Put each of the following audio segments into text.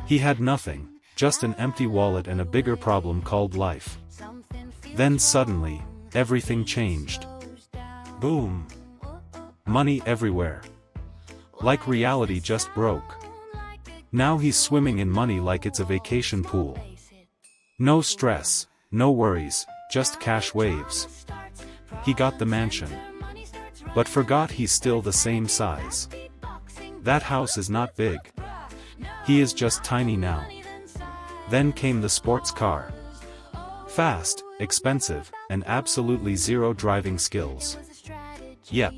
He had nothing, just an empty wallet and a bigger problem called life. Then suddenly, everything changed. Boom! Money everywhere. Like reality just broke. Now he's swimming in money like it's a vacation pool. No stress, no worries, just cash waves. He got the mansion. But forgot he's still the same size. That house is not big. He is just tiny now. Then came the sports car. Fast, expensive, and absolutely zero driving skills. Yep.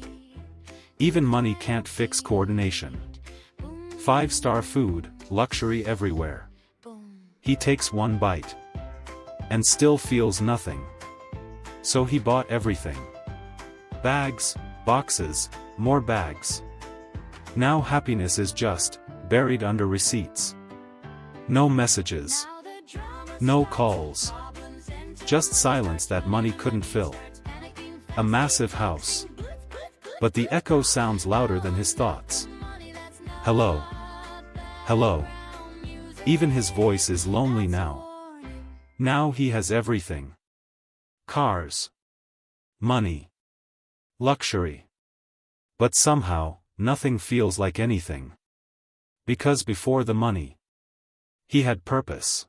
Even money can't fix coordination. 5-star food, luxury everywhere. He takes one bite. And still feels nothing. So he bought everything. Bags, boxes, more bags. Now happiness is just buried under receipts. No messages. No calls. Just silence that money couldn't fill. A massive house. But the echo sounds louder than his thoughts. Hello. Hello. Even his voice is lonely now. Now he has everything. Cars. Money. Luxury. But somehow, nothing feels like anything. Because before the money, he had purpose.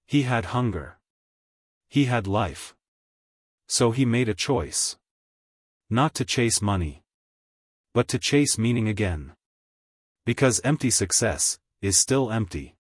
He had hunger. He had life. So he made a choice. Not to chase money. But to chase meaning again. Because empty success is still empty.